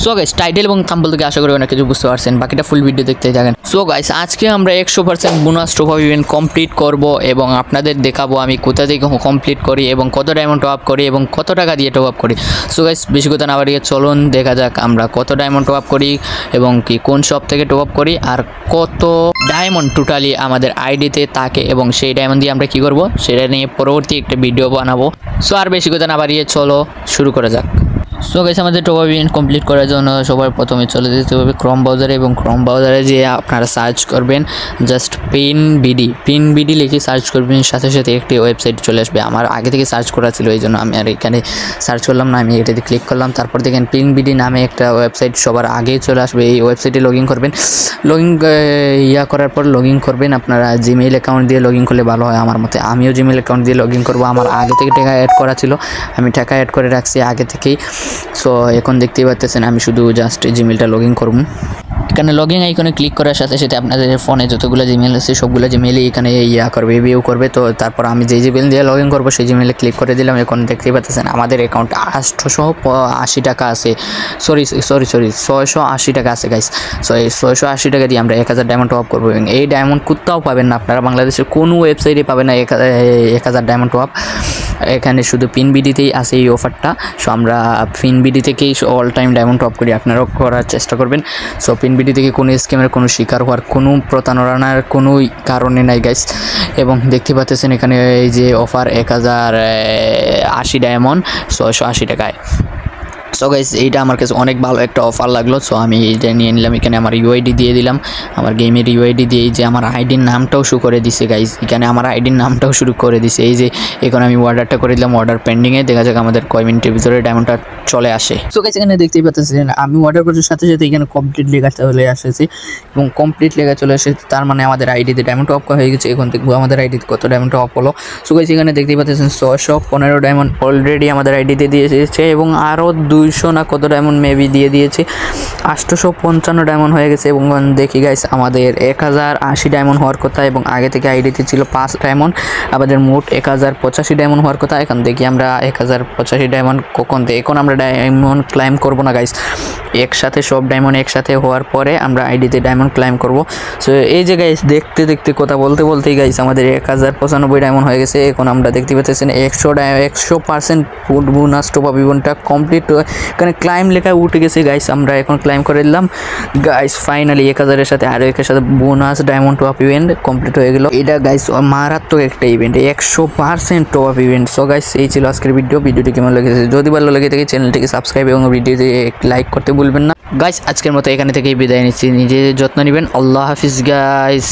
So guys title এবং thumbnail থেকে আশা করি অনেক কিছু বুঝতে পারছেন, বাকিটা ফুল ভিডিও দেখতেই থাকেন। সো গাইস আজকে আমরা 100% bonus top up event complete করব এবং আপনাদের দেখাবো আমি কোথা থেকে কমপ্লিট করি এবং কত ডায়মন্ড টপ আপ করি এবং কত টাকা দিয়ে টপ আপ করি। সো গাইস বেশি কথা না বাড়িয়ে চলুন দেখা যাক আমরা কত ডায়মন্ড টপ আপ করি এবং কি কোন শপ থেকে টপ আপ করি আর কত ডায়মন্ড টোটালি আমাদের আইডিতে থাকে এবং সেই ডায়মন্ড দিয়ে আমরা কি করব সেটা নিয়ে পরবর্তী একটা ভিডিও বানাবো। সো আর বেশি কথা না বাড়িয়ে চলো শুরু করা যাক। সো গাইস আমাদের টপ আপ ইভেন্ট কমপ্লিট করার জন্য সবার প্রথমে চলে যেতে হবে ক্রোম ব্রাউজারে এবং ক্রোম ব্রাউজারে যেয়ে আপনারা সার্চ করবেন জাস্ট পিন বিডি লিখে সার্চ করবেন, সাথে সাথে একটি ওয়েবসাইট চলে আসবে। আমার আগে থেকে সার্চ করা ছিল এই জন্য আমি আর এখানে সার্চ করলাম না, আমি এটাতে ক্লিক করলাম। তারপর দেখেন পিন বিডি নামে একটা ওয়েবসাইট সবার আগেই চলে আসবে। এই ওয়েবসাইটে লগ ইন করবেন, করার পর লগ ইন করবেন আপনারা জিমেইল অ্যাকাউন্ট দিয়ে লগ ইন করলে ভালো হয় আমার মতে। আমিও জিমেইল অ্যাকাউন্ট দিয়ে লগ ইন করবো, আমার আগে থেকে টাকা অ্যাড করা ছিল, আমি টাকা অ্যাড করে রাখছি আগে থেকেই। সো এখন দেখতেই পাচ্ছেন আমি শুধু জাস্ট জিমেলটা লগ ইন করব। এখানে লগ ইন আইকনে ক্লিক করার সাথে সাথে আপনাদের ফোনে যতগুলো জিমেল আছে সবগুলো জিমেলই এখানে করবে ভিউ করবে। তো তারপর আমি যেই জিমেল দিয়ে লগ ইন করবো সেই জিমেলে ক্লিক করে দিলাম। এখন দেখতেই পাচ্ছেন আমাদের অ্যাকাউন্টে 880 টাকা আছে, সরি 680 টাকা আছে গাইস। সো এই 680 টাকা দিয়ে আমরা 1000 ডায়মন্ড টপ আপ করবো এবং এই ডায়মন্ড কোথাও পাবেন না আপনারা, বাংলাদেশের কোনো ওয়েবসাইটে পাবেন না 1000 ডায়মন্ড টপ আপ। এখানে শুধু পিন বিডিতেই আছে এই অফারটা। সো আমরা পিন বিডি থেকেই অল টাইম ডায়মন্ড টপ করি, আপনারাও করার চেষ্টা করবেন। সো পিন বিডি থেকে কোনো স্ক্যামের কোনো শিকার হওয়ার কোনো প্রতারণার কোনো কারণে নাই গাইস। এবং দেখতে পাচ্ছেন এখানে এই যে অফার 1080 ডায়মন্ড 680 টাকায়। সো গাইস এইটা আমার কাছে অনেক ভালো একটা অফার লাগলো। সো আমি এইটা নিয়ে নিলাম, এখানে আমার ইউআইডি দিয়ে দিলাম, আমার গেমের ইউআইডি দিয়ে যে আমার আইডির নামটাও শো করে দিছে গাইস। এখানে আমার আইডির নামটাও শুরু করে দিছে। এই যে এখন আমি অর্ডারটা করে দিলাম, অর্ডার পেন্ডিংয়ে, দেখা যাক আমাদের কয় মিনিটের ভিতরে ডায়মন্ডটা চলে আসে। সো গাইস এখানে দেখতেই পাচ্ছেন আমি অর্ডার করার সাথে সাথে এখানে কমপ্লিট লেখা চলে আসেছে এবং কমপ্লিট লেখা চলে আসে, তার মানে আমাদের আইডিতে ডায়মন্ড টপ হয়ে গেছে। এখন দেখবো আমাদের আইডিতে কত ডায়মন্ড টপ হলো। সো গাইস এখানে দেখতেই পাচ্ছেন 615 ডায়মন্ড অলরেডি আমাদের আইডিতে দিয়ে এসেছে এবং আরও 200 না কত ডায়মন্ড মেবি দিয়ে দিয়েছে, 855 ডায়মন্ড হয়ে গেছে। এবং দেখি গাইস আমাদের 1080 ডায়মন্ড হওয়ার কথা এবং আগে থেকে আইডিতে ছিল 5 ডায়মন্ড, আমাদের মোট 1085 ডায়মন্ড হওয়ার কথা। এখন দেখি আমরা 1085 ডায়মন্ড কখন দেয়। এখন আমরা ডায়মন্ড ক্লাইম করব না গাইস, একসাথে সব ডায়মন্ড একসাথে হওয়ার পরে আমরা আইডিতে ডায়মন্ড ক্লাইম করব। সো এই যে গাইস দেখতে দেখতে কথা বলতে বলতেই গাইস আমাদের 1095 ডায়মন্ড হয়ে গেছে। এখন আমরা দেখতে পাচ্ছেন 100% ফুড বোনাস টপ আপ ইভেন্টটা কমপ্লিট। এখানে ক্লাইম লেখা উঠে গেছে গাইস, আমরা এখন ক্লাইম করে দিলাম গাইস। ফাইনালি 1000-এর সাথে আরও 1-এর সাথে bonus diamond top up event complete হয়ে গেল। এটা গাইস মারাত্মক একটা event, 100% top up event. So guys এই ছিল আজকের ভিডিওটি কেমন লেগেছে, যদি ভালো লেগে থাকে চ্যানেলটিকে সাবস্ক্রাইব এবং ভিডিওতে লাইক করতে ভুলবেন না গাইস। আজকের মতো এখানে থেকেই বিদায় নিচ্ছি, নিজের যত্ন নেবেন। আল্লাহ হাফিজ গাইস।